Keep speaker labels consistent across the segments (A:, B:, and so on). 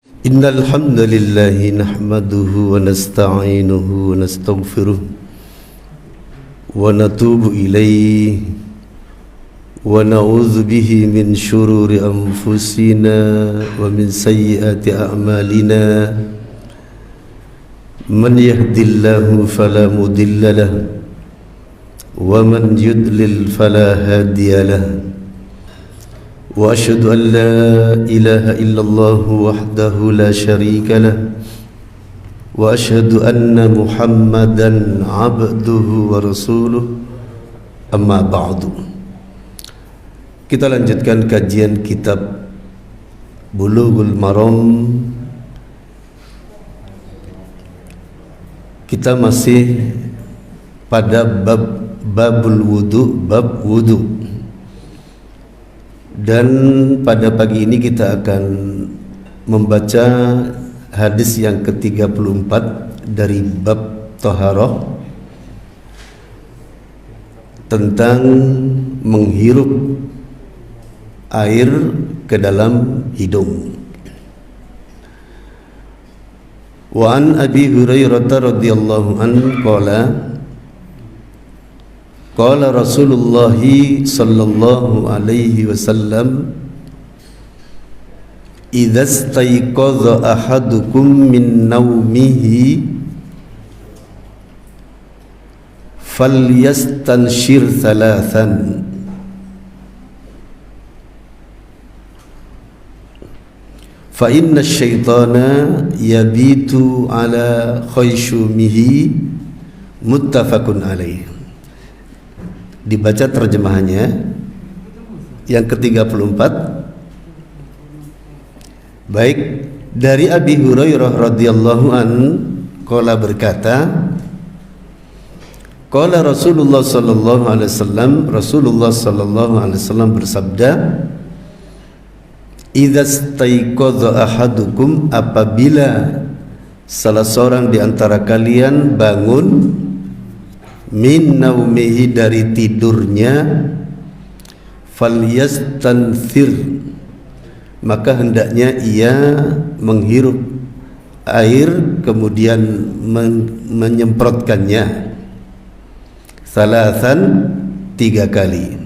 A: Innal hamdalillah nahmaduhu wa nasta'inuhu wa nastaghfiruh wa natubu ilayhi wa na'udzu bihi min shururi anfusina wa min sayyiati a'malina. Man yahdihillahu fala mudilla lahu wa man yudlil fala hadiya lahu. Wa asyhadu an la ilaha illallah wahdahu la syarika lah wa asyhadu anna Muhammadan abduhu wa rasuluh. Amma ba'du. Kita lanjutkan kajian kitab Bulughul Maram. Kita masih pada babul wudu, bab wudu. Dan pada pagi ini kita akan membaca hadis yang ke-34 dari bab Taharah tentang menghirup air ke dalam hidung. Wa an Abi Hurairah radhiyallahu anhu qala qala Rasulullah sallallahu alaihi wasallam idza staiqadha ahadukum min naumihi falyastanshir thalathan fa inna asyaitana yabitu ala khayshumihi. Muttafaqun alaih. Dibaca terjemahannya yang ke-34. Baik, dari Abi Hurairah radhiyallahu an qala berkata, qala Rasulullah sallallahu alaihi wasallam, Rasulullah sallallahu alaihi wasallam bersabda, idza staiqadha ahadukum, apabila salah seorang di antara kalian bangun min naumihi, dari tidurnya, falyastanthir, maka hendaknya ia menghirup air kemudian menyemprotkannya salasan, 3 kali.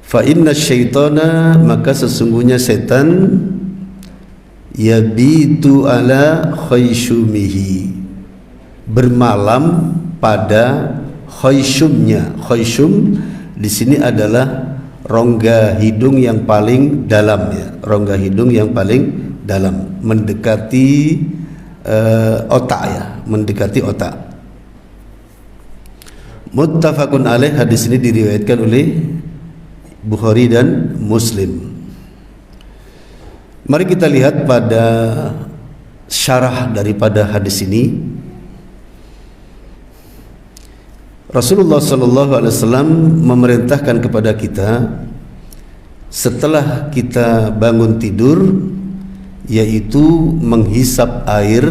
A: Fa inna syaitana, maka sesungguhnya setan, yabitu ala khayshumihi, bermalam pada khayshumnya. Khayshum di sini adalah rongga hidung yang paling dalam, ya, rongga hidung yang paling dalam, mendekati otak, ya, mendekati otak. Muttafaqun alaih. Hadis ini diriwayatkan oleh Bukhari dan Muslim. Mari kita lihat pada syarah daripada hadis ini. Rasulullah sallallahu alaihi wasallam memerintahkan kepada kita setelah kita bangun tidur, yaitu menghisap air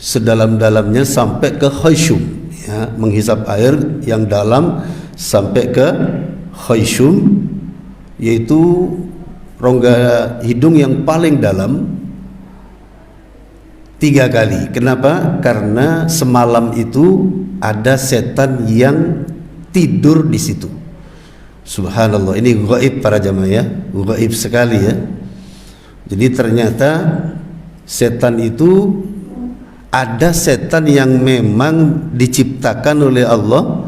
A: sedalam-dalamnya sampai ke khayshum, ya, menghisap air yang dalam sampai ke khayshum, yaitu rongga hidung yang paling dalam, 3 kali. Kenapa? Karena semalam itu ada setan yang tidur di situ. Subhanallah, ini gaib para jamaah, ya, gaib sekali, ya. Jadi ternyata setan itu, ada setan yang memang diciptakan oleh Allah,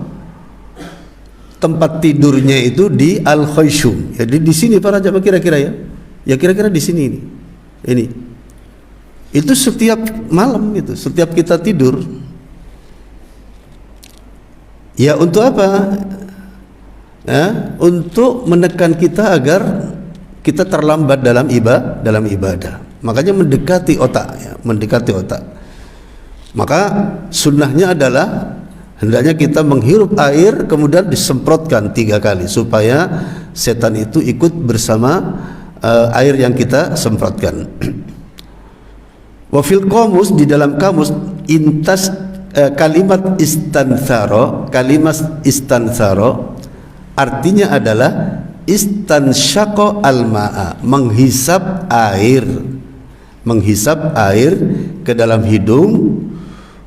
A: tempat tidurnya itu di al-khayshum. Jadi di sini para jamaah, kira-kira, ya. Ya kira-kira di sini ini. Ini. Itu setiap malam itu, setiap kita tidur. Ya, untuk apa? Ya, untuk menekan kita agar kita terlambat dalam ibadah. Makanya mendekati otak, ya, mendekati otak. Maka sunnahnya adalah hendaknya kita menghirup air kemudian disemprotkan 3 kali supaya setan itu ikut bersama air yang kita semprotkan. Wa fil qamus, di dalam kamus, kalimat istantharo artinya adalah istansyaqa al-ma'a, menghisap air ke dalam hidung,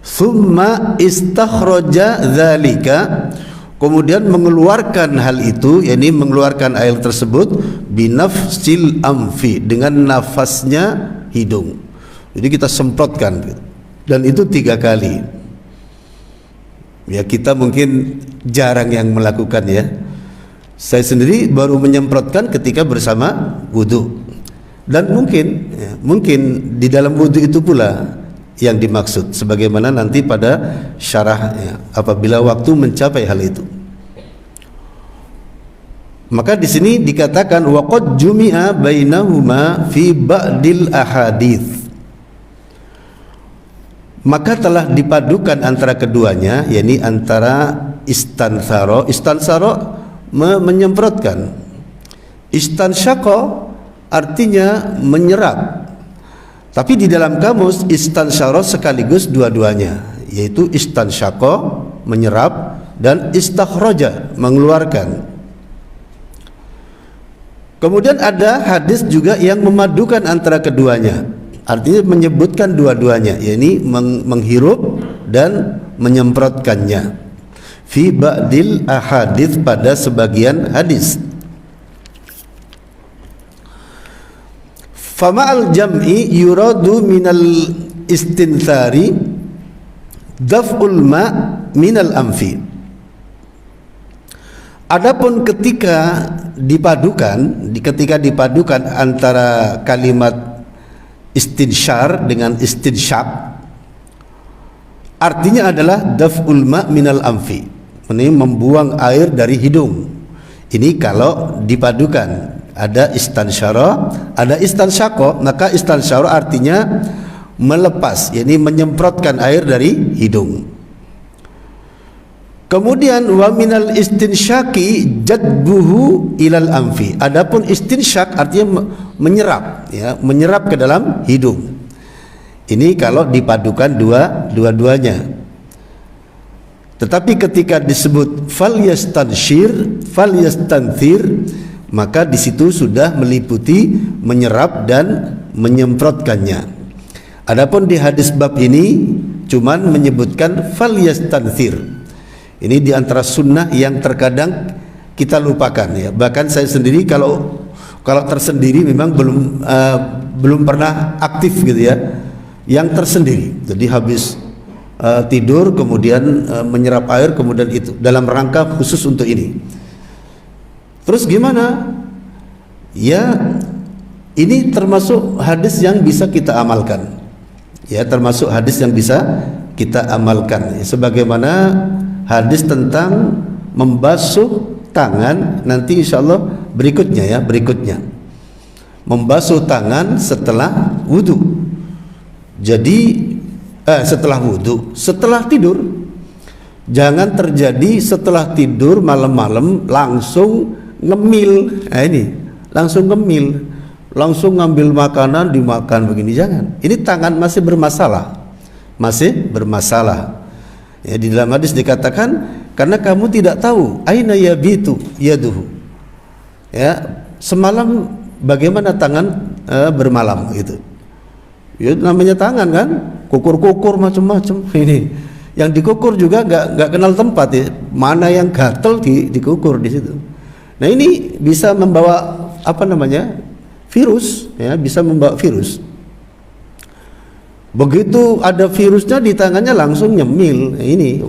A: thumma istakhraja dzalika, kemudian mengeluarkan hal itu, yakni mengeluarkan air tersebut, binafsil amfi, dengan nafasnya hidung. Jadi kita semprotkan, dan itu 3 kali. Ya, kita mungkin jarang yang melakukan ya. Saya sendiri baru menyemprotkan ketika bersama wudu, dan mungkin di dalam wudu itu pula yang dimaksud, sebagaimana nanti pada syarahnya apabila waktu mencapai hal itu. Maka di sini dikatakan waqad jumi'a bainahuma fi ba'dil ahadits, maka telah dipadukan antara keduanya, yakni antara istansaro menyemprotkan, istansyaqa artinya menyerap. Tapi di dalam kamus istansyara sekaligus dua-duanya, yaitu istansyaqa menyerap dan istakhraja mengeluarkan. Kemudian ada hadis juga yang memadukan antara keduanya, artinya menyebutkan dua-duanya, yakni menghirup dan menyemprotkannya. Fi ba'dil ahadits, pada sebagian hadis. Fama'al jam'i yuradu minal istinthari daf'ul ma' minal anfi. Adapun ketika dipadukan antara kalimat istinsyar dengan istinsyaq, artinya adalah daf'ul ma' minal anfi, ini membuang air dari hidung. Ini kalau dipadukan, ada istansyara, ada istansyaqa. Maka istansyara artinya melepas, yakni menyemprotkan air dari hidung. Kemudian wa minal istinsyaqi jadbuhu ilal anfi. Adapun istinsyaq artinya menyerap, ya, menyerap ke dalam hidung. Ini kalau dipadukan dua-duanya. Tetapi ketika disebut falyastanshir, falyastanthir, maka di situ sudah meliputi menyerap dan menyemprotkannya. Adapun di hadis bab ini cuman menyebutkan falyastanthir. Ini di antara sunnah yang terkadang kita lupakan ya. Bahkan saya sendiri kalau tersendiri memang belum pernah aktif gitu ya, yang tersendiri. Jadi habis tidur kemudian menyerap air, kemudian itu dalam rangka khusus untuk ini. Terus gimana? Ya, ini termasuk hadis yang bisa kita amalkan. Ya, termasuk hadis yang bisa kita amalkan. Ya, sebagaimana hadis tentang membasuh tangan nanti insyaallah berikutnya. Membasuh tangan setelah wudu. Jadi setelah wudu, setelah tidur. Jangan terjadi setelah tidur malam-malam langsung ngemil. Ini langsung ngemil, langsung ngambil makanan dimakan begini, jangan. Ini tangan masih bermasalah. Ya, di dalam hadis dikatakan karena kamu tidak tahu aina yabitu yaduhu. Ya, semalam bagaimana tangan bermalam gitu. Ya namanya tangan kan, kukur-kukur macam-macam. Ini yang dikukur juga nggak kenal tempat ya. Mana yang gatel dikukur di situ. Nah ini bisa membawa virus ya, bisa membawa virus. Begitu ada virusnya di tangannya langsung nyemil. Ini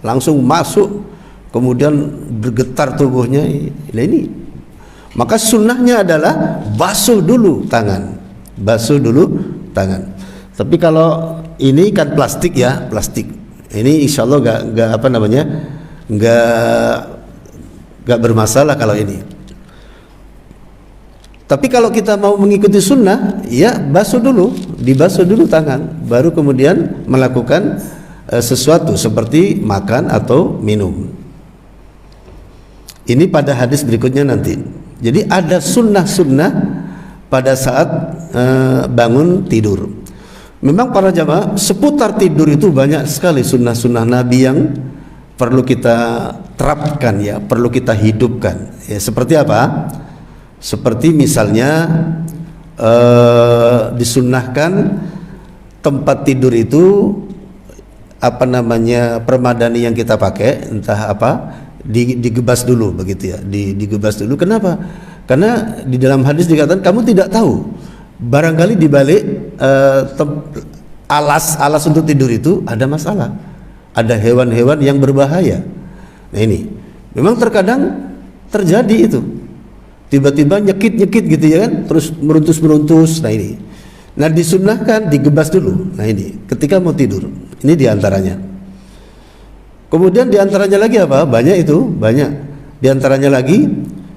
A: langsung masuk, kemudian bergetar tubuhnya. Nah ini, maka sunnahnya adalah basuh dulu tangan. Tapi kalau ini kan plastik ya, plastik. Ini insya Allah nggak bermasalah kalau ini. Tapi kalau kita mau mengikuti sunnah, ya dibasuh dulu tangan, baru kemudian melakukan sesuatu seperti makan atau minum. Ini pada hadis berikutnya nanti. Jadi ada sunnah-sunnah pada saat bangun tidur. Memang para jamaah seputar tidur itu banyak sekali sunnah-sunnah Nabi yang perlu kita terapkan ya, perlu kita hidupkan. Ya, seperti apa? Seperti misalnya disunnahkan tempat tidur itu apa namanya, permadani yang kita pakai entah apa digebas dulu begitu ya, digebas dulu. Kenapa? Karena di dalam hadis dikatakan kamu tidak tahu, barangkali di balik alas untuk tidur itu ada masalah, ada hewan-hewan yang berbahaya. Nah ini memang terkadang terjadi itu, tiba-tiba nyekit gitu ya kan, terus meruntus. Nah disunnahkan digebas dulu. Nah ini ketika mau tidur, ini diantaranya. Kemudian diantaranya lagi apa? Banyak. Diantaranya lagi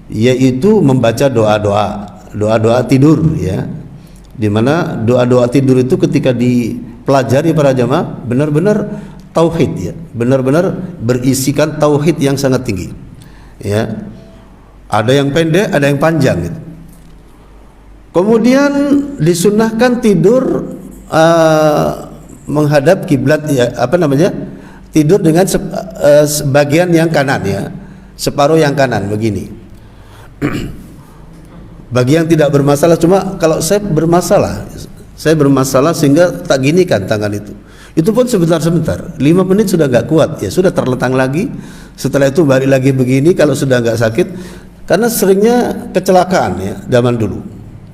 A: yaitu membaca doa tidur ya. Dimana doa tidur itu ketika dipelajari para jamaah benar-benar tauhid ya, benar-benar berisikan tauhid yang sangat tinggi ya. Ada yang pendek, ada yang panjang gitu. Kemudian disunnahkan tidur menghadap kiblat ya, apa namanya, tidur dengan sebagian yang kanan ya, separuh yang kanan begini. Bagi yang tidak bermasalah, cuma kalau saya bermasalah sehingga tak ginikan tangan itu pun sebentar 5 menit sudah nggak kuat ya, sudah terlentang lagi. Setelah itu balik lagi begini kalau sudah nggak sakit, karena seringnya kecelakaan ya zaman dulu.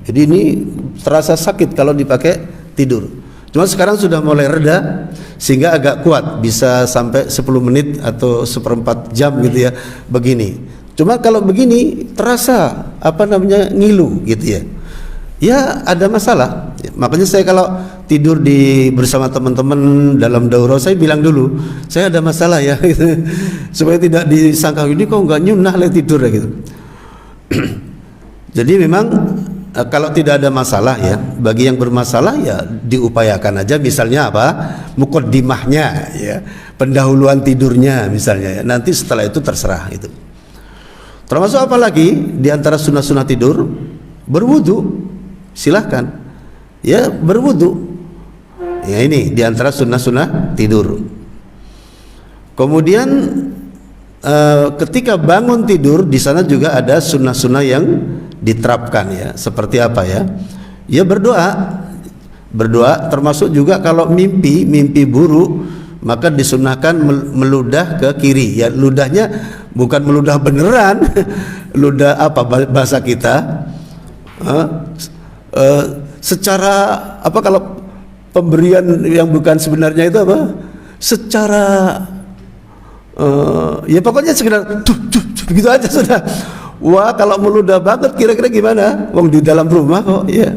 A: Jadi ini terasa sakit kalau dipakai tidur. Cuma sekarang sudah mulai reda sehingga agak kuat, bisa sampai 10 menit atau 1/4 jam gitu ya begini. Cuma kalau begini terasa apa namanya, ngilu gitu ya. Ya ada masalah. Makanya saya kalau tidur bersama teman-teman dalam daurah, saya bilang dulu saya ada masalah ya gitu. Supaya tidak disangka ini kok nggak nyunah lah tidur ya gitu. Jadi memang kalau tidak ada masalah ya, bagi yang bermasalah ya diupayakan aja, misalnya apa, muqaddimahnya ya, pendahuluan tidurnya misalnya ya. Nanti setelah itu terserah itu. Termasuk apa lagi di antara sunnah-sunnah tidur? Berwudu. Silahkan ya, berwudu ya, ini di antara sunnah-sunnah tidur. Kemudian ketika bangun tidur, di sana juga ada sunnah-sunnah yang diterapkan ya. Seperti apa ya? Ya berdoa, termasuk juga kalau mimpi buruk, maka disunnahkan meludah ke kiri ya. Ludahnya bukan meludah beneran, ludah apa bahasa kita, secara apa, kalau pemberian yang bukan sebenarnya itu apa, secara ya pokoknya sekedar begitu aja sudah. Wah kalau meludah banget kira-kira gimana? Wong di dalam rumah kok ya.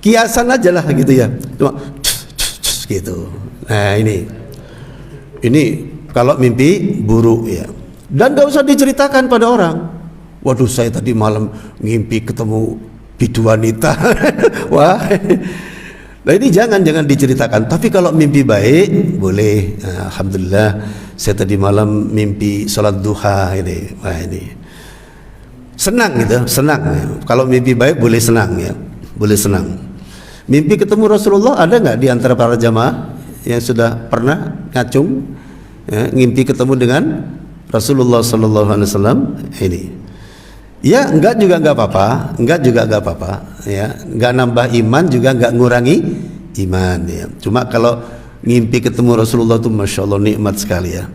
A: Kiasan aja lah gitu ya, cuma gitu. Nah ini kalau mimpi buruk ya, dan gak usah diceritakan pada orang. Waduh saya tadi malam ngimpi ketemu bidu wanita. Wah, nah ini jangan diceritakan. Tapi kalau mimpi baik boleh. Nah, alhamdulillah saya tadi malam mimpi sholat duha ini. Wah ini senang gitu, senang. Kalau mimpi baik boleh senang ya, boleh senang. Mimpi ketemu Rasulullah, ada nggak di antara para jamaah yang sudah pernah ngacung ya, ngimpi ketemu dengan Rasulullah Sallallahu Alaihi Wasallam ini? Ya enggak juga enggak apa-apa ya, enggak nambah iman juga enggak ngurangi iman ya. Cuma kalau ngimpi ketemu Rasulullah itu Masya Allah nikmat sekali ya.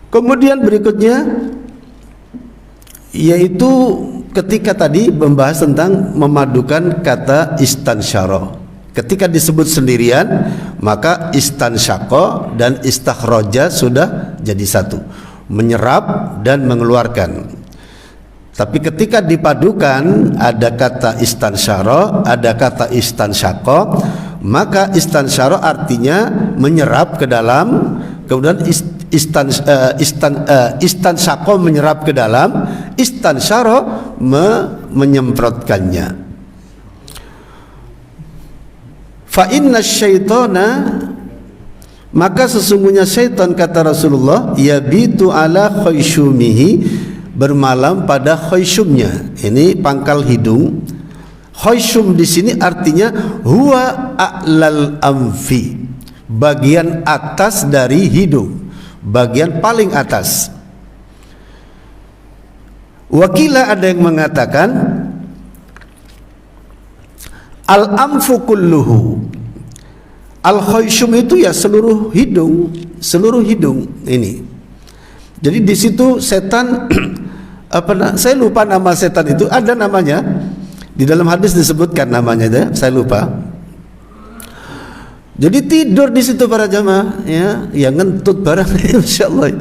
A: Kemudian berikutnya yaitu ketika tadi membahas tentang memadukan kata istansyara. Ketika disebut sendirian maka istansyaqo dan istakhraja sudah jadi satu, menyerap dan mengeluarkan. Tapi ketika dipadukan ada kata istansyara, ada kata istansyaqa, maka istansyara artinya menyerap ke dalam, kemudian istansyaqa menyerap ke dalam, istansyara menyemprotkannya. Fa inna syaitana, maka sesungguhnya syaitan kata Rasulullah, yabitu ala khaysyumihi, bermalam pada khaysyumnya. Ini pangkal hidung. Khaysyum di sini artinya huwa a'lal amfi, bagian atas dari hidung. bagian paling atas. Wakila ada yang mengatakan al-anfu kulluhu. Al-khayshum itu ya seluruh hidung ini. Jadi di situ setan saya lupa nama setan itu, ada namanya. Di dalam hadis disebutkan namanya deh, saya lupa. Jadi tidur di situ para jamaah ya, yang ngentut barang insyaallah.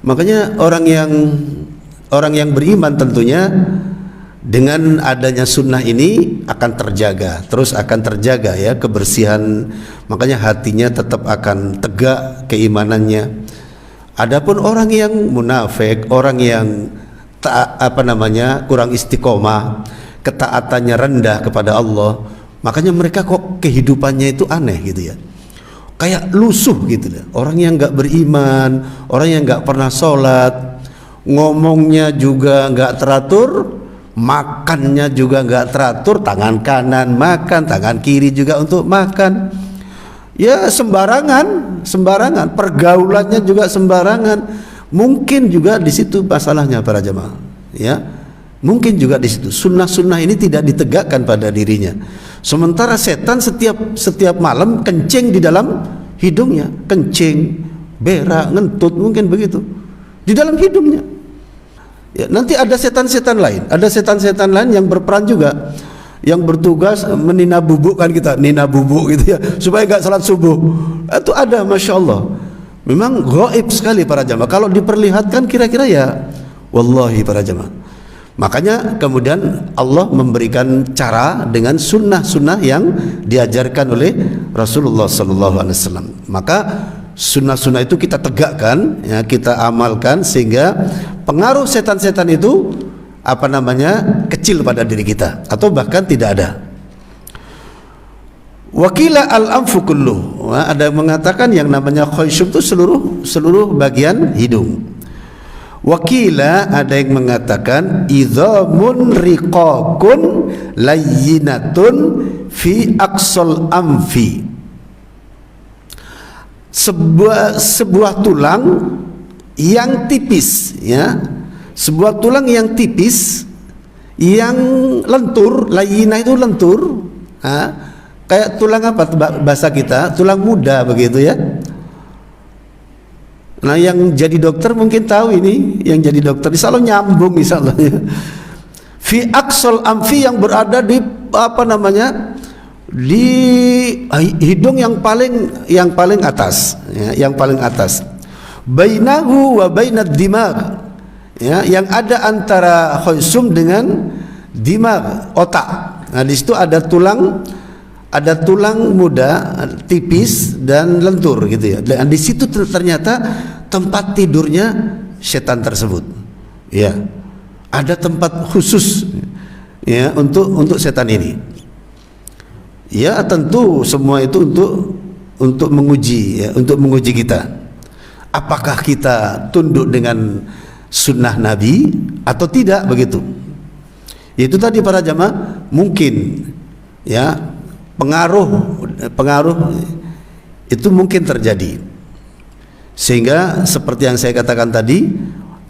A: Makanya orang yang beriman tentunya dengan adanya sunnah ini akan terjaga, terus akan terjaga ya kebersihan. Makanya hatinya tetap akan tegak keimanannya. Adapun orang yang munafik, orang yang kurang istiqomah, ketaatannya rendah kepada Allah, makanya mereka kok kehidupannya itu aneh gitu ya, kayak lusuh gitu ya. Orang yang nggak beriman, orang yang nggak pernah sholat, ngomongnya juga nggak teratur, makannya juga nggak teratur, tangan kanan makan, tangan kiri juga untuk makan, ya sembarangan, pergaulannya juga sembarangan. Mungkin juga di situ masalahnya para jemaah, ya. Mungkin juga di situ sunnah-sunnah ini tidak ditegakkan pada dirinya. Sementara setan setiap malam kencing di dalam hidungnya, kencing, berak, ngentut, mungkin begitu di dalam hidungnya. Ya, nanti ada setan-setan lain yang berperan juga, yang bertugas menina bubuk kan, kita nina bubuk gitu ya, supaya nggak salat subuh. Itu ada, masya Allah. Memang gaib sekali para jamaah. Kalau diperlihatkan kira-kira ya, wallahi para jamaah. Makanya kemudian Allah memberikan cara dengan sunnah-sunnah yang diajarkan oleh Rasulullah SAW. Maka sunnah-sunnah itu kita tegakkan, ya, kita amalkan sehingga pengaruh setan-setan itu kecil pada diri kita atau bahkan tidak ada. Wakila al-anfu kulluh, ada yang mengatakan yang namanya khayshum itu seluruh bagian hidung. Wakila ada yang mengatakan idzamun riqaqun layyinatun fi aqsal anfi. Sebuah tulang yang tipis, ya. Sebuah tulang yang tipis yang lentur, layyinah itu lentur, kayak tulang apa bahasa kita, tulang muda begitu ya. Nah, yang jadi dokter mungkin tahu ini, yang jadi dokter insyaallah nyambung insyaallah ya. Fi aqsal anfi yang berada di di hidung yang paling atas, ya, yang paling atas. Bainahu wa bainad dimag, ya, yang ada antara khayshum dengan dimag, otak. Nah, di situ ada tulang muda tipis dan lentur gitu ya. Dan di situ ternyata tempat tidurnya setan tersebut. Ya. Ada tempat khusus ya untuk setan ini. Ya, tentu semua itu untuk menguji, ya, untuk menguji kita. Apakah kita tunduk dengan sunnah Nabi atau tidak begitu? Itu tadi para jamaah, mungkin ya pengaruh itu mungkin terjadi, sehingga seperti yang saya katakan tadi,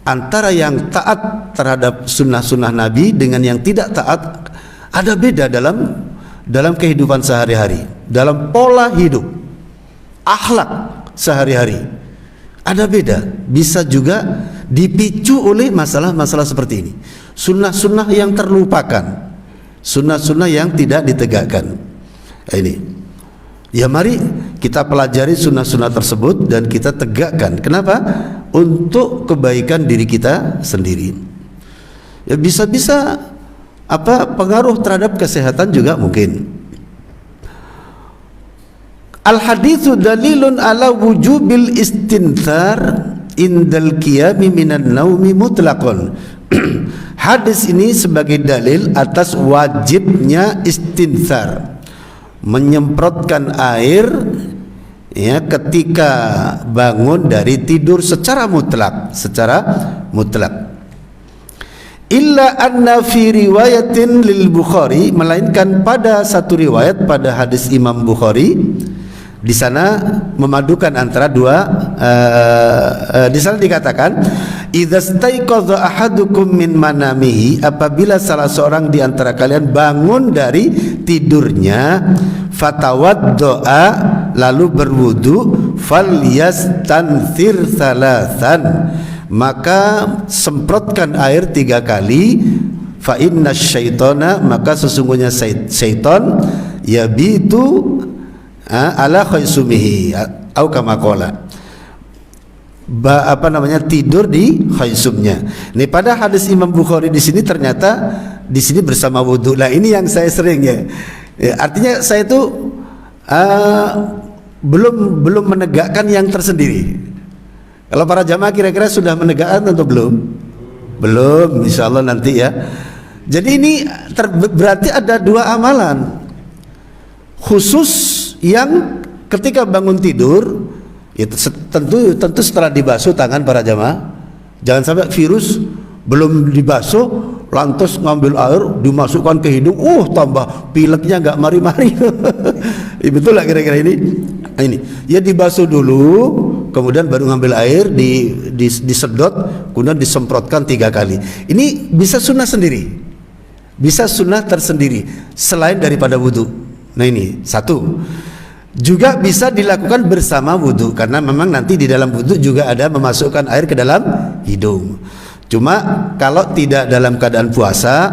A: antara yang taat terhadap sunnah-sunnah Nabi dengan yang tidak taat ada beda dalam kehidupan sehari-hari, dalam pola hidup, akhlak sehari-hari ada beda. Bisa juga dipicu oleh masalah-masalah seperti ini, sunnah-sunnah yang terlupakan, sunnah-sunnah yang tidak ditegakkan. Ini ya, mari kita pelajari sunnah-sunnah tersebut dan kita tegakkan. Kenapa? Untuk kebaikan diri kita sendiri. Ya, bisa-bisa pengaruh terhadap kesehatan juga mungkin. Al-haditsu dalilun ala wujubil istinthar indal qiyami minan naumi mutlaqan. Hadis ini sebagai dalil atas wajibnya istinthar, menyemprotkan air, ya, ketika bangun dari tidur secara mutlak. Illa anna fi riwayatin lil Bukhari, melainkan pada satu riwayat pada hadis Imam Bukhari, Di sana memadukan antara dua. Di sana dikatakan, idza staiqadha ahadukum min manamihi, apabila salah seorang di antara kalian bangun dari tidurnya, fatawaddoa, lalu berwudu, falyastanthir thalathan, maka semprotkan air 3 kali, fa inna syaitana, maka sesungguhnya syaitan yabitu ala khaisumihi au kama qala, tidur di khaisumnya. Ini pada hadis Imam Bukhari di sini ternyata di sini bersama wudu. Nah, ini yang saya sering ya. Artinya saya itu belum menegakkan yang tersendiri. Kalau para jamaah kira-kira sudah menegakkan atau belum? Belum, insyaallah nanti ya. Jadi ini berarti ada 2 amalan khusus yang ketika bangun tidur, itu tentu setelah dibasuh tangan para jamaah. Jangan sampai virus belum dibasuh lantas ngambil air dimasukkan ke hidung, tambah pileknya nggak mari-mari. Betul lah kira-kira ini. Ya dibasuh dulu, kemudian baru ngambil air, disedot, kemudian disemprotkan 3 kali. Ini bisa sunnah sendiri, bisa sunnah tersendiri selain daripada wudu. Nah ini satu. Juga bisa dilakukan bersama wudu, karena memang nanti di dalam wudu juga ada memasukkan air ke dalam hidung. Cuma kalau tidak dalam keadaan puasa,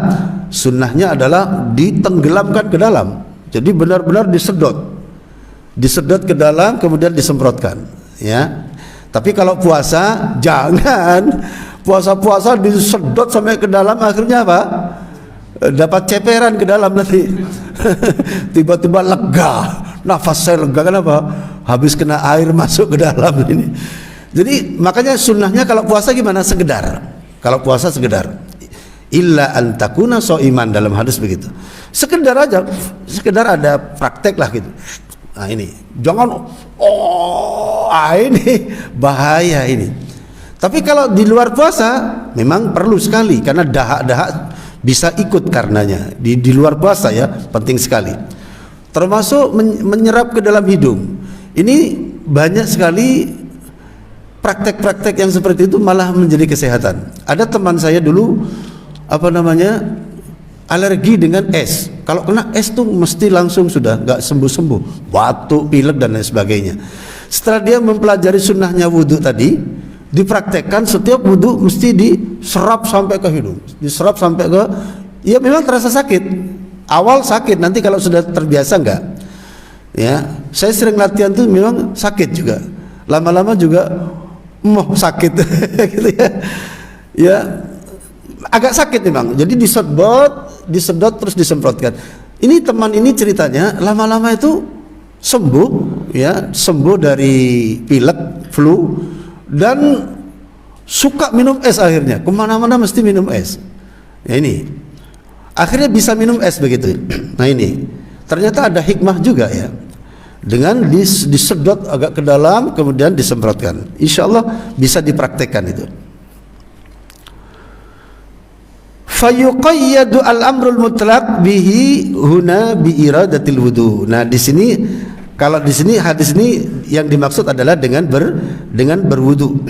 A: sunnahnya adalah ditenggelamkan ke dalam. Jadi benar-benar disedot ke dalam, kemudian disemprotkan. Ya. Tapi kalau puasa jangan, puasa disedot sampai ke dalam, akhirnya apa? Dapat ceperan ke dalam nanti. Tiba-tiba lega, nafas saya lega, kenapa? Habis kena air masuk ke dalam ini. Jadi makanya sunnahnya kalau puasa gimana? Sekedar. Kalau puasa sekedar. Illa antakuna so'iman, dalam hadis begitu. Sekedar aja, sekedar ada praktek lah gitu. Nah ini, jangan ini bahaya ini. Tapi kalau di luar puasa memang perlu sekali, karena dahak-dahak bisa ikut karenanya. Di luar puasa ya, penting sekali. Termasuk menyerap ke dalam hidung. Ini banyak sekali praktek-praktek yang seperti itu malah menjadi kesehatan. Ada teman saya dulu alergi dengan es. Kalau kena es tuh mesti langsung sudah nggak sembuh-sembuh, batuk, pilek dan lain sebagainya. Setelah dia mempelajari sunnahnya wudu tadi, dipraktekkan setiap wudu mesti diserap sampai ke hidung, diserap sampai ke, ya memang terasa sakit. Awal sakit, nanti kalau sudah terbiasa enggak. Ya, saya sering latihan tuh memang sakit juga. Lama-lama juga sakit gitu ya. Ya, agak sakit memang. Jadi disedot terus disemprotkan. Ini teman ini ceritanya lama-lama itu sembuh ya, sembuh dari pilek, flu, dan suka minum es akhirnya. Kemana-mana mesti minum es. Ya ini, akhirnya bisa minum es begitu. Nah ini, ternyata ada hikmah juga ya. Dengan disedot agak ke dalam, kemudian disemprotkan. Insya Allah bisa dipraktekkan itu. Fayuqayyadu al-amrul mutlaq bihi huna bi iradatil wudu. Nah di sini, kalau di sini hadis ini yang dimaksud adalah dengan berwudu.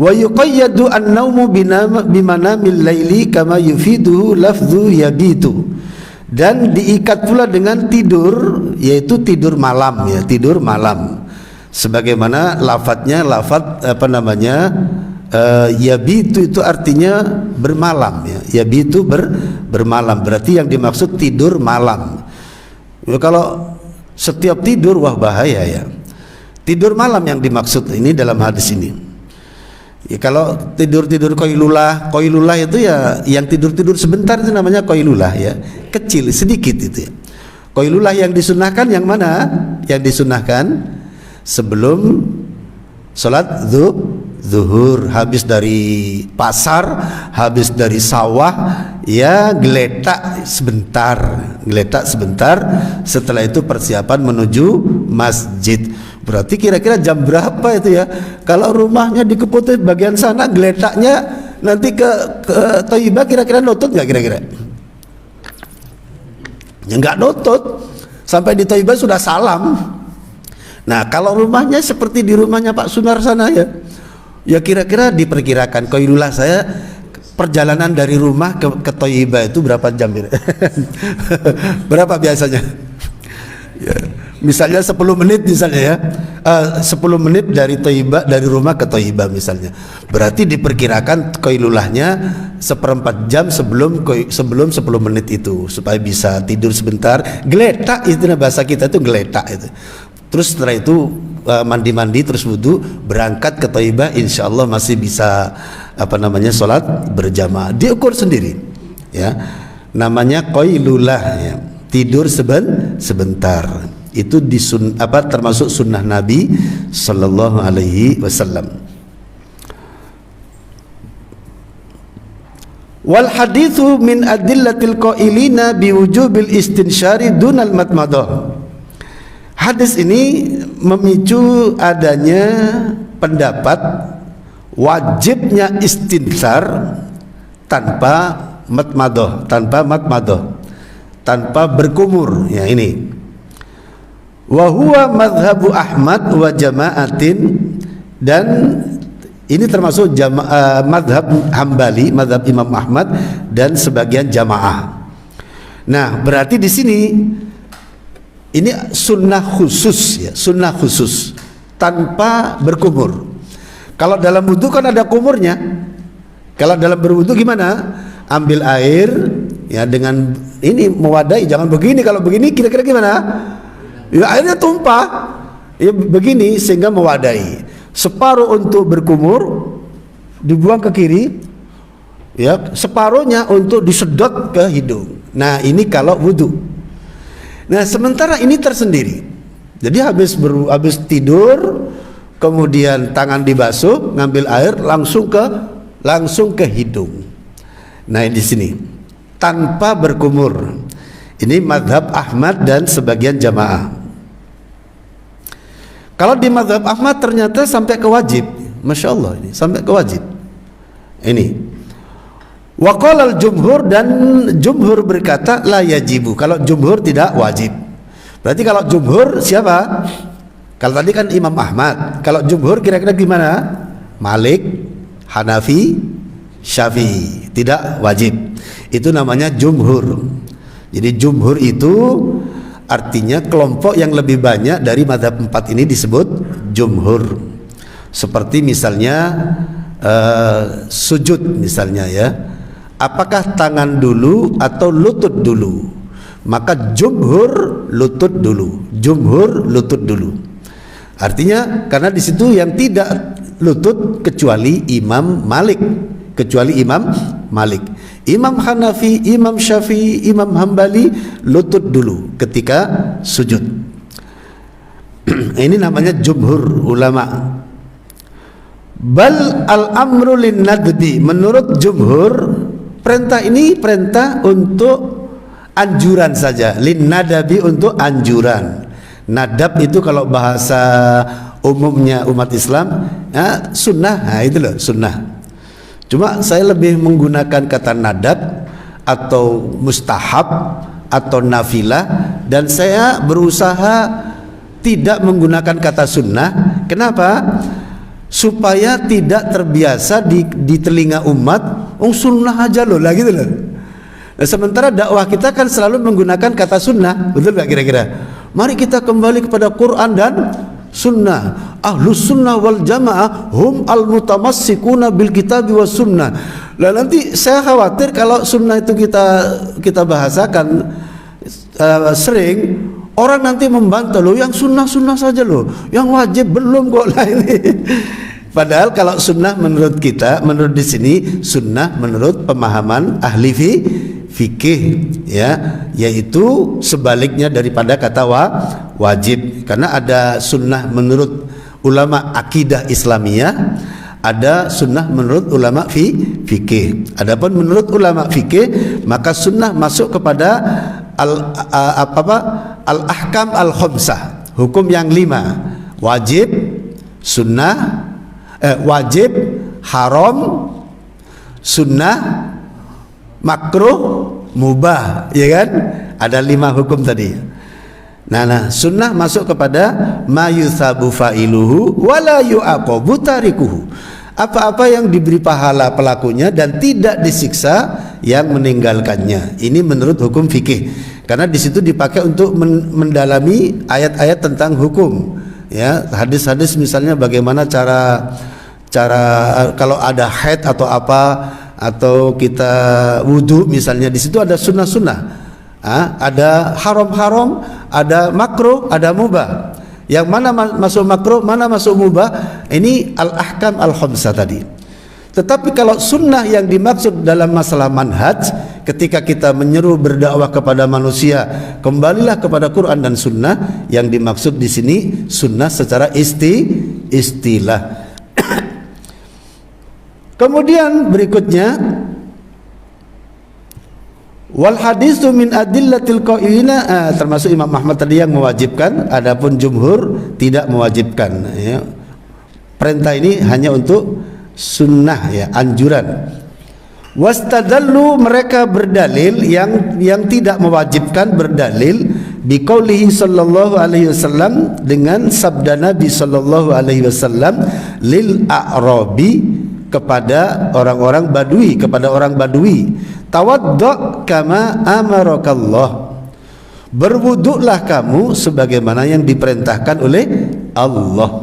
A: Wa yuqayyadu an-naumu bimanamil laili kama yufiduhu lafdhu yabitu. Dan diikat pula dengan tidur, yaitu tidur malam ya, tidur malam. Sebagaimana lafadznya yabitu itu artinya bermalam ya. Yabitu bermalam, berarti yang dimaksud tidur malam. Ya, kalau setiap tidur wah bahaya ya. Tidur malam yang dimaksud ini dalam hadis ini. Ya, kalau tidur qailulah itu ya yang tidur sebentar itu namanya qailulah ya, kecil sedikit itu ya. Qailulah yang disunahkan yang mana? Yang disunahkan sebelum sholat zuhur, habis dari pasar, habis dari sawah ya, geletak sebentar, setelah itu persiapan menuju masjid. Berarti kira-kira jam berapa itu ya? Kalau rumahnya di Keputih bagian sana, geletaknya nanti ke Thayyibah, kira-kira nutut nggak kira-kira? Ya nggak nutut. Sampai di Thayyibah sudah salam. Nah, kalau rumahnya seperti di rumahnya Pak Sunar sana ya kira-kira diperkirakan koilulah saya perjalanan dari rumah ke Thayyibah itu berapa jam? Berapa biasanya? Ya, misalnya 10 menit misalnya 10 menit dari Thayyibah, dari rumah ke Thayyibah misalnya. Berarti diperkirakan qailulahnya 1/4 jam sebelum 10 menit itu, supaya bisa tidur sebentar, geletak, istilah bahasa kita itu geletak itu. Terus setelah itu mandi-mandi terus wudu, berangkat ke Thayyibah, insyaallah masih bisa sholat berjamaah. Diukur sendiri ya. Namanya qailulah ya. Tidur sebentar. Itu termasuk sunnah Nabi sallallahu alaihi wasallam. Wal haditsu min adillatil qailina biwujubil istinsyari dunal matmadah. Hadis ini memicu adanya pendapat wajibnya istinsyar tanpa matmadah, tanpa berkumur. Ya ini. Wa huwa madhabu Ahmad wa jama'atin, dan ini termasuk madhab Hambali, madhab Imam Ahmad dan sebagian jamaah. Nah, berarti di sini ini sunnah khusus ya, sunnah khusus tanpa berkumur. Kalau dalam wudu kan ada kumurnya. Kalau dalam berwudu gimana? Ambil air ya dengan ini mewadai, jangan begini. Kalau begini kira-kira gimana? Ya airnya tumpah. Ya begini sehingga mewadai. Separuh untuk berkumur dibuang ke kiri, ya separuhnya untuk disedot ke hidung. Nah ini kalau wudu. Nah sementara ini tersendiri. Jadi habis tidur, kemudian tangan dibasuh, ngambil air langsung ke hidung. Nah di sini tanpa berkumur. Ini madhab Ahmad dan sebagian jamaah. Kalau di madhab Ahmad ternyata sampai ke wajib. Masya Allah, ini sampai ke wajib. Ini waqala al-jumhur, dan jumhur berkata la yajibu. Kalau jumhur tidak wajib. Berarti kalau jumhur siapa? Kalau tadi kan Imam Ahmad. Kalau jumhur kira-kira gimana? Malik, Hanafi, Syafi'i. Tidak wajib. Itu namanya jumhur. Jadi jumhur itu artinya kelompok yang lebih banyak dari mazhab 4 ini disebut jumhur. Seperti misalnya sujud misalnya ya. Apakah tangan dulu atau lutut dulu? Maka jumhur lutut dulu. Jumhur lutut dulu. Artinya karena di situ yang tidak lutut kecuali Imam Malik. Imam Hanafi, Imam Syafi'i, Imam Hambali lutut dulu ketika sujud. Ini namanya jumhur ulama. Bal al-amru lin nadbi. Menurut jumhur, perintah ini perintah untuk anjuran saja. Lin nadabi, untuk anjuran. Nadab itu kalau bahasa umumnya umat Islam ya, sunnah. Nah, itu loh sunnah. Cuma saya lebih menggunakan kata nadab atau mustahab atau nafilah, dan saya berusaha tidak menggunakan kata sunnah. Kenapa? Supaya tidak terbiasa di telinga umat, sunnah aja loh lah gitu loh. Nah, sementara dakwah kita kan selalu menggunakan kata sunnah, betul nggak kira-kira? Mari kita kembali kepada Quran dan sunnah. Ahlus sunnah wal jamaah hum al mutamassikuna bil kitabi was sunnah. Lah nanti saya khawatir kalau sunnah itu kita bahasakan sering, orang nanti membantah loh, yang sunnah saja loh, yang wajib belum kok lah ini. Padahal kalau sunnah menurut kita, menurut di sini sunnah menurut pemahaman ahli fikih ya, yaitu sebaliknya daripada kata wajib. Karena ada sunnah menurut ulama akidah Islamiyah, ada sunnah menurut ulama fikih. Adapun menurut ulama fikih, maka sunnah masuk kepada al-ahkam al-khamsah, hukum yang 5. Wajib, sunnah, wajib, haram, sunnah, makruh, mubah, ya kan? Ada 5 hukum tadi. Nah, sunnah masuk kepada ma yuthabu fa'iluhu wala yu'aqabu tarikuhu. Apa-apa yang diberi pahala pelakunya dan tidak disiksa yang meninggalkannya. Ini menurut hukum fikih. Karena di situ dipakai untuk mendalami ayat-ayat tentang hukum. Ya, hadis-hadis misalnya bagaimana cara kalau ada haid atau apa, atau kita wudhu misalnya, di situ ada sunnah-sunnah. Ada haram-haram, ada makruh, ada mubah. Yang mana masuk makruh, mana masuk mubah, ini al-ahkam al-khamsah tadi. Tetapi kalau sunnah yang dimaksud dalam masalah manhaj, ketika kita menyeru berdakwah kepada manusia, kembalilah kepada Quran dan sunnah. Yang dimaksud di sini sunnah secara istilah. Kemudian berikutnya, wal hadisu min adillatil qailina, termasuk Imam Ahmad tadi yang mewajibkan, adapun jumhur tidak mewajibkan, ya. Perintah ini hanya untuk sunnah, ya, anjuran. Wastadallu, mereka berdalil, yang tidak mewajibkan berdalil biqaulihi sallallahu alaihi wasallam, dengan sabda Nabi sallallahu alaihi wasallam, lil a'rabi, kepada orang-orang badui, kepada orang badui, tawaddu' kama amarakallah, berwuduklah kamu sebagaimana yang diperintahkan oleh Allah.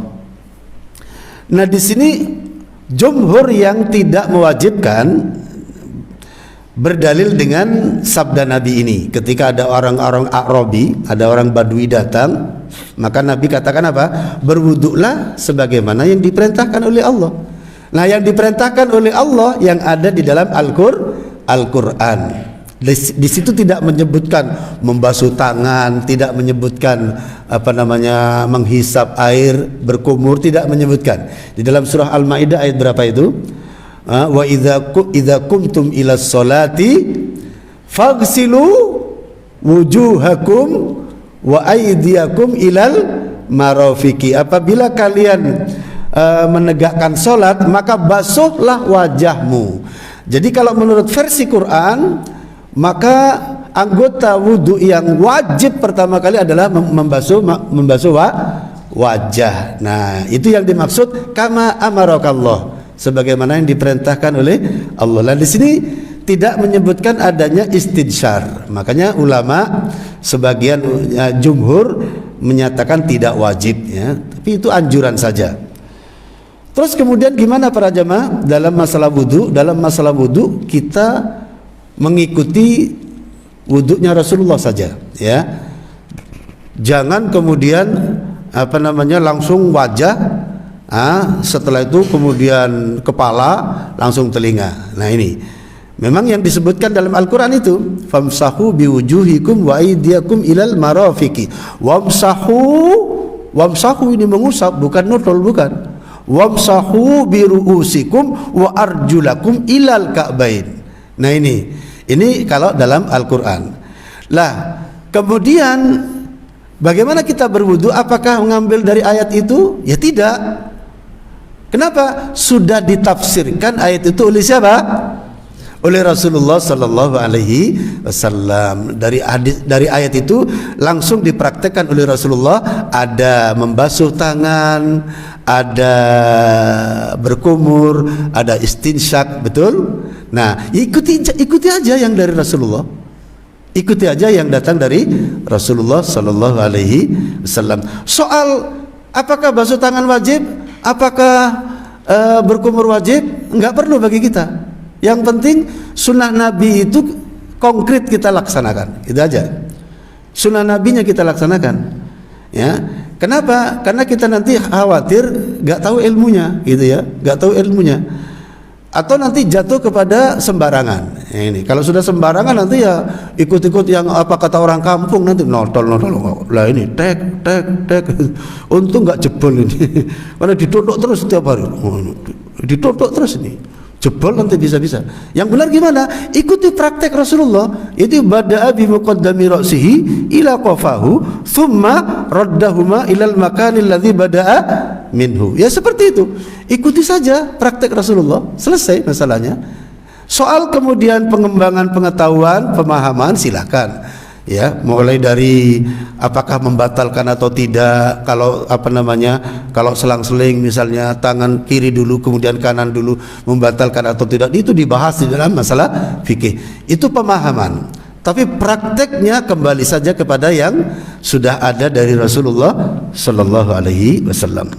A: Nah, di sini jumhur yang tidak mewajibkan berdalil dengan sabda Nabi ini. Ketika ada orang-orang A'rabi, ada orang badui datang, maka Nabi katakan apa? Berwuduklah sebagaimana yang diperintahkan oleh Allah. Nah, yang diperintahkan oleh Allah yang ada di dalam Al-Quran. Di situ tidak menyebutkan membasuh tangan, tidak menyebutkan menghisap air, berkumur, tidak menyebutkan. Di dalam surah Al-Maidah ayat berapa itu? Wa idza qumtum ila sholati faghsilu wujuhakum wa aydiyakum ilal marafiqi. Apabila kalian menegakkan sholat, maka basuhlah wajahmu. Jadi kalau menurut versi Quran, maka anggota wudhu yang wajib pertama kali adalah membasuh wajah. Nah, itu yang dimaksud kama amarakallah, sebagaimana yang diperintahkan oleh Allah. Nah, di sini tidak menyebutkan adanya istidsyar. Makanya ulama sebagian jumhur menyatakan tidak wajib, ya, tapi itu anjuran saja. Terus kemudian gimana para jamaah dalam masalah wudu? Dalam masalah wudu kita mengikuti wudunya Rasulullah saja, ya. Jangan kemudian langsung wajah, setelah itu kemudian kepala, langsung telinga. Nah, ini memang yang disebutkan dalam Al-Quran itu, famsahu biwujuhikum wa aydiyakum ilal marafiqi. Wamsahu ini mengusap, bukan notol, bukan. Wamsahu biru'usikum wa arjulakum ilal ka'bain. Nah, ini kalau dalam Al-Quran. Lah, kemudian bagaimana kita berwudu? Apakah mengambil dari ayat itu? Ya tidak. Kenapa? Sudah ditafsirkan ayat itu oleh siapa? Oleh Rasulullah sallallahu alaihi wasallam. Dari ayat itu langsung dipraktekkan oleh Rasulullah. Ada membasuh tangan, ada berkumur, ada istinsyak, betul? Nah, ikuti aja yang dari Rasulullah. Ikuti aja yang datang dari Rasulullah sallallahu alaihi wasallam. Soal apakah basuh tangan wajib, apakah berkumur wajib, enggak perlu bagi kita. Yang penting sunnah Nabi itu konkret kita laksanakan, itu aja. Sunnah Nabinya kita laksanakan, ya. Kenapa? Karena kita nanti khawatir nggak tahu ilmunya, gitu ya, nggak tahu ilmunya, atau nanti jatuh kepada sembarangan. Ini kalau sudah sembarangan nanti ya ikut-ikut yang apa kata orang kampung, nanti notol lah, ini tek. Untung nggak jebol ini, karena ditutup terus setiap hari, ditutup terus ini. Jebol nanti bisa-bisa. Yang benar gimana? Ikuti praktek Rasulullah. Itu bada'a bi muqaddami ra'sihi ila qafahu thumma raddahuma ilal makanil ladzi bada'a minhu. Ya seperti itu. Ikuti saja praktek Rasulullah. Selesai masalahnya. Soal kemudian pengembangan pengetahuan, pemahaman, silakan. Ya, mulai dari apakah membatalkan atau tidak, kalau kalau selang-seling misalnya tangan kiri dulu kemudian kanan dulu membatalkan atau tidak, itu dibahas di dalam masalah fikih. Itu pemahaman. Tapi prakteknya kembali saja kepada yang sudah ada dari Rasulullah sallallahu alaihi wasallam.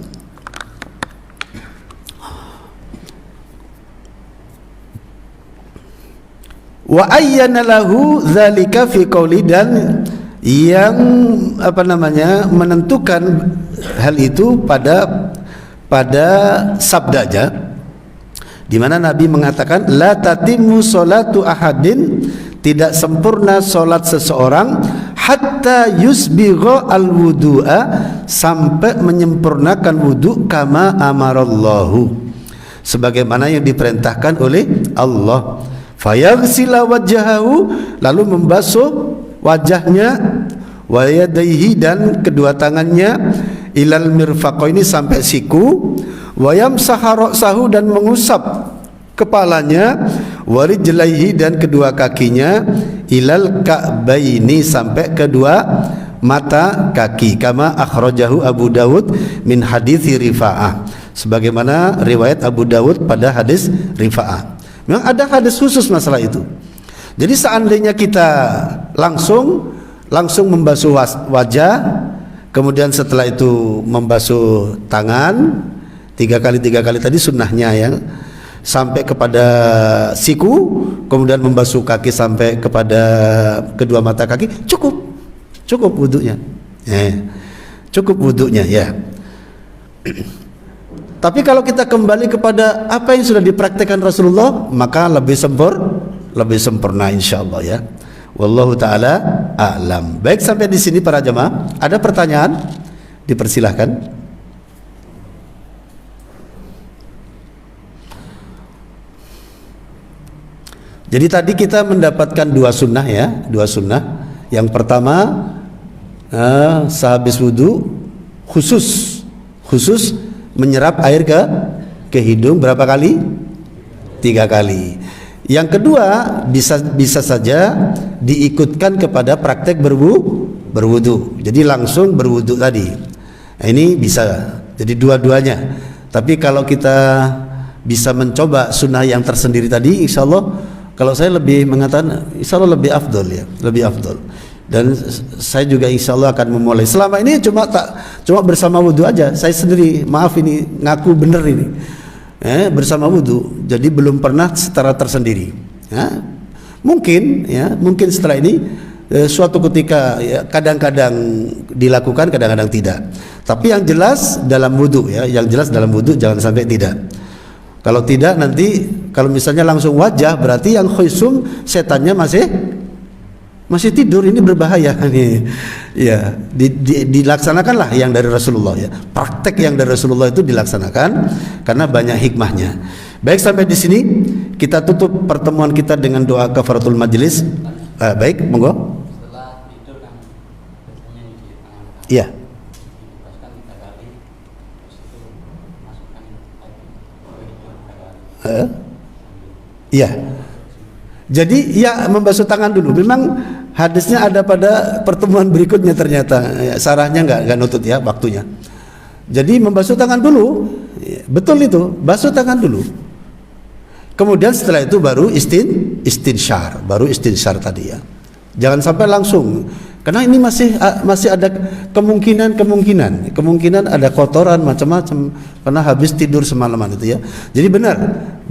A: Wa ayyana lahu dzalika fi qouli, dan yang menentukan hal itu pada sabdanya, di mana Nabi mengatakan la tatimmu sholatu ahadin, tidak sempurna salat seseorang hatta yusbigha alwudu'a, sampai menyempurnakan wudu, kama amarallahu, sebagaimana yang diperintahkan oleh Allah. Fayaghsila wajhahu, lalu membasuh wajahnya, wa yadayhi, dan kedua tangannya, ilal mirfaqaini, sampai siku, wa yamsaha ra'sahu, dan mengusap kepalanya, wa rijlaihi, dan kedua kakinya, ilal ka'baini, sampai kedua mata kaki, kama akhrajahu Abu Dawud min hadithi Rifa'ah, sebagaimana riwayat Abu Dawud pada hadis Rifa'ah. Memang ada hadis khusus masalah itu. Jadi seandainya kita langsung membasuh wajah, kemudian setelah itu membasuh tangan 3 kali tadi sunnahnya ya, sampai kepada siku, kemudian membasuh kaki sampai kepada kedua mata kaki, cukup wudunya. Cukup wudunya ya. Tapi kalau kita kembali kepada apa yang sudah dipraktikkan Rasulullah, maka lebih sempurna insyaallah ya. Wallahu taala a'lam. Baik, sampai di sini para jemaah. Ada pertanyaan? Dipersilahkan. Jadi tadi kita mendapatkan 2 sunnah ya, 2 sunnah. Yang pertama sehabis wudu khusus menyerap air ke hidung berapa kali? 3 kali. Yang kedua bisa saja diikutkan kepada praktek berwudu. Jadi langsung berwudu tadi. Nah, ini bisa. Jadi dua-duanya. Tapi kalau kita bisa mencoba sunnah yang tersendiri tadi, insya Allah, kalau saya lebih mengatakan insya Allah lebih afdol ya, lebih afdol. Dan saya juga insya Allah akan memulai. Selama ini cuma bersama wudhu aja. Saya sendiri, maaf ini ngaku bener ini, bersama wudhu. Jadi belum pernah secara tersendiri. Mungkin setelah ini suatu ketika ya, kadang-kadang dilakukan, kadang-kadang tidak. Tapi yang jelas dalam wudhu ya, jangan sampai tidak. Kalau tidak nanti, kalau misalnya langsung wajah, berarti yang khusyum setannya masih tidur, ini berbahaya nih. Ya, dilaksanakanlah yang dari Rasulullah ya. Praktek yang dari Rasulullah itu dilaksanakan karena banyak hikmahnya. Baik, sampai di sini kita tutup pertemuan kita dengan doa kafaratul majelis. Baik, monggo.
B: Setelah tidur kan biasanya di tangan.
A: Iya.
B: Dipaskan 3 kali. Terus itu masukkan air ke hidung 3 kali.
A: Iya. Jadi ya membasuh tangan dulu. Memang hadisnya ada pada pertemuan berikutnya ternyata. Ya, sarahnya nggak nutut ya waktunya. Jadi membasuh tangan dulu, betul itu, basuh tangan dulu. Kemudian setelah itu baru istinsyar, tadi ya. Jangan sampai langsung, karena ini masih ada kemungkinan ada kotoran macam-macam karena habis tidur semalaman itu ya. Jadi benar,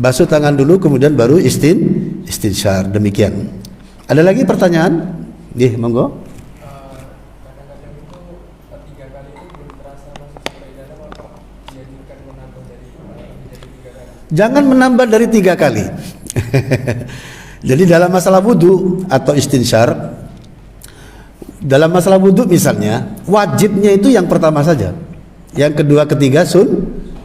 A: basuh tangan dulu kemudian baru istinsyar, demikian. Ada lagi pertanyaan? Nggih, monggo.
C: Kadang-kadang itu 3 kali itu belum terasa masuk sampai dalam, atau dianjurkan menambah menjadi 3 kali?
A: Jangan menambah dari 3 kali. Jadi dalam masalah wudu atau istinsyar, dalam masalah wudu misalnya, wajibnya itu yang pertama saja. Yang kedua, ketiga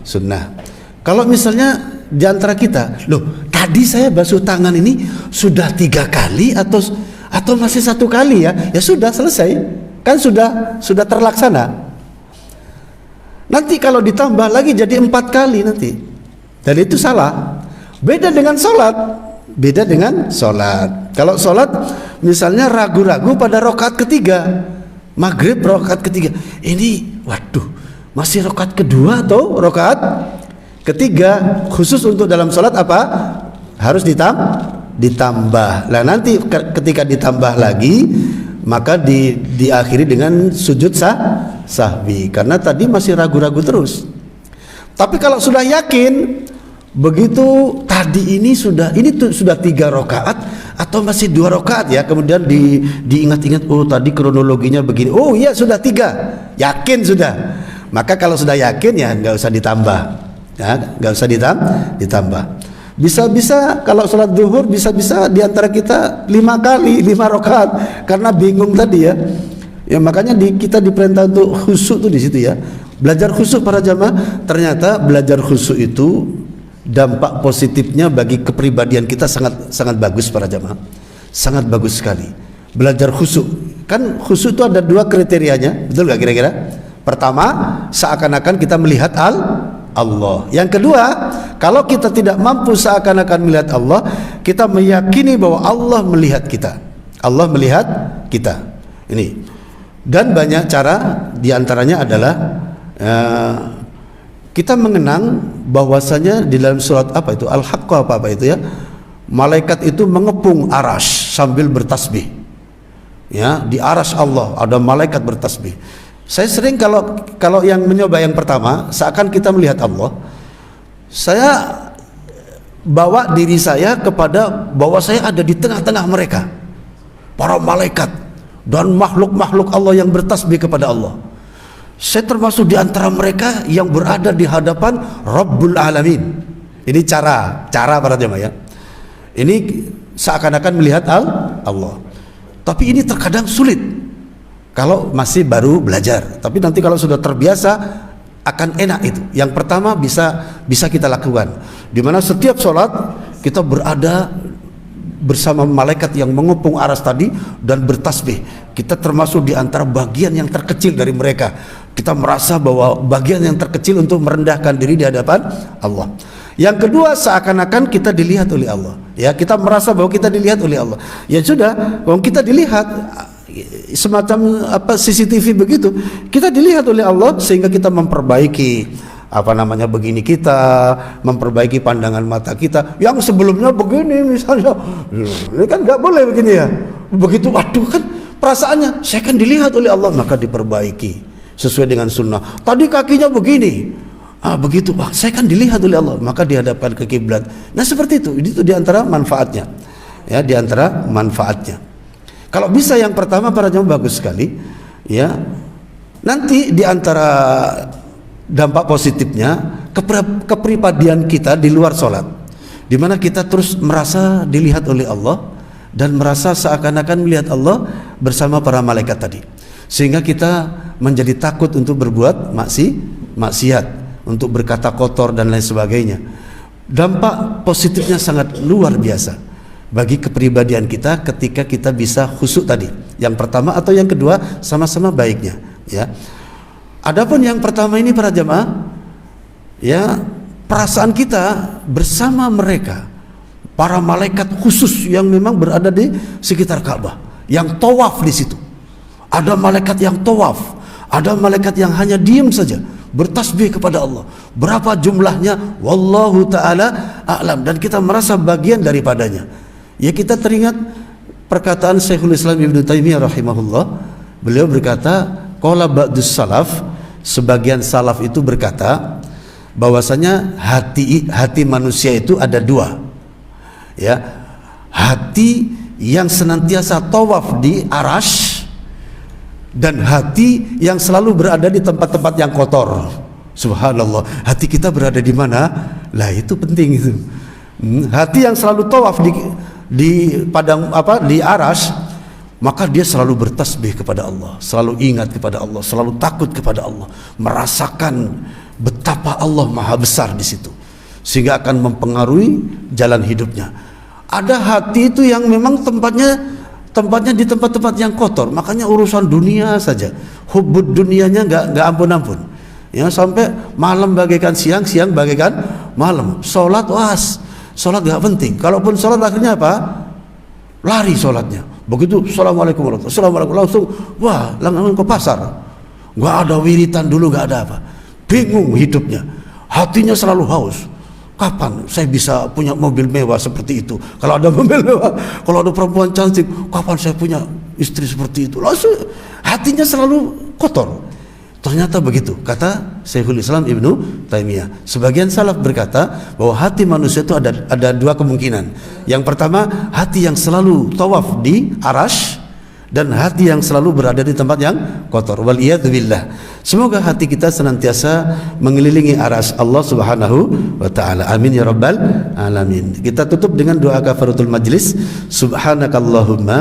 A: sunnah. Kalau misalnya di antara kita, loh tadi saya basuh tangan ini sudah 3 kali atau masih 1 kali ya? Ya sudah, selesai. Kan sudah terlaksana. Nanti kalau ditambah lagi jadi 4 kali nanti. Dan itu salah. Beda dengan sholat. Beda dengan sholat. Kalau sholat misalnya ragu-ragu pada rakaat ketiga, maghrib rakaat ketiga, ini waduh masih rakaat kedua atau rakaat ketiga. Khusus untuk dalam sholat apa? Harus ditambah. Nah nanti ketika ditambah lagi maka diakhiri dengan sujud sahwi, karena tadi masih ragu-ragu terus. Tapi kalau sudah yakin, begitu tadi ini sudah 3 rakaat atau masih 2 rakaat ya, kemudian diingat-ingat, oh tadi kronologinya begini, oh iya sudah 3, yakin sudah. Maka kalau sudah yakin ya nggak usah ditambah, ya nggak usah ditambah. Bisa-bisa kalau sholat zuhur bisa-bisa diantara kita 5 kali 5 rakaat karena bingung tadi ya. Ya makanya kita diperintah untuk khusyuk tuh di situ ya. Belajar khusyuk para jamaah, ternyata belajar khusyuk itu dampak positifnya bagi kepribadian kita sangat bagus para jamaah, sangat bagus sekali. Belajar khusyuk, kan khusyuk itu ada 2 kriterianya, betul nggak kira-kira? Pertama, seakan-akan kita melihat Allah. Yang kedua, kalau kita tidak mampu seakan-akan melihat Allah, kita meyakini bahwa Allah melihat kita. Allah melihat kita. Ini. Dan banyak cara, diantaranya adalah kita mengenang bahwasanya di dalam surat apa itu, Al-Haqqah apa itu ya, malaikat itu mengepung arash sambil bertasbih ya. Di arash Allah ada malaikat bertasbih. Saya sering kalau yang mencoba yang pertama, seakan kita melihat Allah, saya bawa diri saya kepada bahwa saya ada di tengah-tengah mereka, para malaikat dan makhluk-makhluk Allah yang bertasbih kepada Allah. Saya termasuk di antara mereka yang berada di hadapan Rabbul Alamin. Ini cara para jemaah ya. Ini seakan-akan melihat Allah. Tapi ini terkadang sulit kalau masih baru belajar. Tapi nanti kalau sudah terbiasa akan enak itu. Yang pertama bisa kita lakukan. Di mana setiap sholat kita berada bersama malaikat yang mengepung aras tadi dan bertasbih. Kita termasuk di antara bagian yang terkecil dari mereka. Kita merasa bahwa bagian yang terkecil untuk merendahkan diri di hadapan Allah. Yang kedua, seakan-akan kita dilihat oleh Allah. Ya, kita merasa bahwa kita dilihat oleh Allah. Ya sudah, kalau kita dilihat semacam CCTV begitu, kita dilihat oleh Allah sehingga kita memperbaiki begini, kita memperbaiki pandangan mata kita yang sebelumnya begini misalnya, ini kan nggak boleh begini ya. Begitu, waduh kan perasaannya saya kan dilihat oleh Allah, maka diperbaiki sesuai dengan sunnah. Tadi kakinya begini, begitu, saya kan dilihat oleh Allah, maka dihadapkan ke kiblat. Nah seperti itu diantara manfaatnya, ya, diantara manfaatnya. Kalau bisa yang pertama para jamaah bagus sekali, ya. Nanti diantara dampak positifnya kepribadian kita di luar sholat, di mana kita terus merasa dilihat oleh Allah dan merasa seakan-akan melihat Allah bersama para malaikat tadi, sehingga kita menjadi takut untuk berbuat maksiat, untuk berkata kotor dan lain sebagainya. Dampak positifnya sangat luar biasa bagi kepribadian kita ketika kita bisa khusyuk tadi. Yang pertama atau yang kedua sama-sama baiknya, ya. Adapun yang pertama ini para jamaah, ya, perasaan kita bersama mereka, para malaikat khusus yang memang berada di sekitar Ka'bah, yang tawaf di situ. Ada malaikat yang tawaf, ada malaikat yang hanya diam saja bertasbih kepada Allah. Berapa jumlahnya? Wallahu ta'ala a'lam. Dan kita merasa bagian daripadanya. Ya, kita teringat perkataan Syekhul Islam Ibnu Taimiyah rahimahullah. Beliau berkata, qala ba'dus salaf, sebagian salaf itu berkata bahwasanya hati manusia itu ada 2, ya, hati yang senantiasa tawaf di arash dan hati yang selalu berada di tempat-tempat yang kotor. Subhanallah, hati kita berada di mana? Lah itu penting itu. Hati yang selalu tawaf di padang di arash, maka dia selalu bertasbih kepada Allah, selalu ingat kepada Allah, selalu takut kepada Allah, merasakan betapa Allah maha besar di situ, sehingga akan mempengaruhi jalan hidupnya. Ada hati itu yang memang tempatnya di tempat-tempat yang kotor, makanya urusan dunia saja, hubbud dunianya nggak ampun-ampun, ya, sampai malam bagaikan siang, siang bagaikan malam, sholat sholat gak penting. Kalaupun sholat akhirnya apa? Lari sholatnya. Begitu assalamualaikum warahmatullahi wabarakatuh, assalamualaikum, langsung wah langsung ke pasar. Gak ada wiritan dulu, gak ada apa. Bingung hidupnya, hatinya selalu haus. Kapan saya bisa punya mobil mewah seperti itu? Kalau ada mobil mewah, kalau ada perempuan cantik, kapan saya punya istri seperti itu? Langsung hatinya selalu kotor. Ternyata begitu kata Syekhul Islam Ibnu Taimiyah. Sebagian salaf berkata bahwa hati manusia itu ada dua kemungkinan. Yang pertama, hati yang selalu tawaf di Arash, dan hati yang selalu berada di tempat yang kotor. Waliyadzubillah. Semoga hati kita senantiasa mengelilingi Arash Allah Subhanahu wa taala. Amin ya rabbal alamin. Kita tutup dengan doa kafaratul majlis. Subhanakallahumma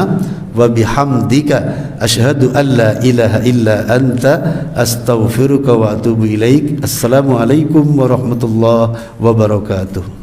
A: wa bihamdika asyhadu an la ilaha illa anta astaghfiruka wa atubu ilaik. Assalamualaikum warahmatullahi wabarakatuh.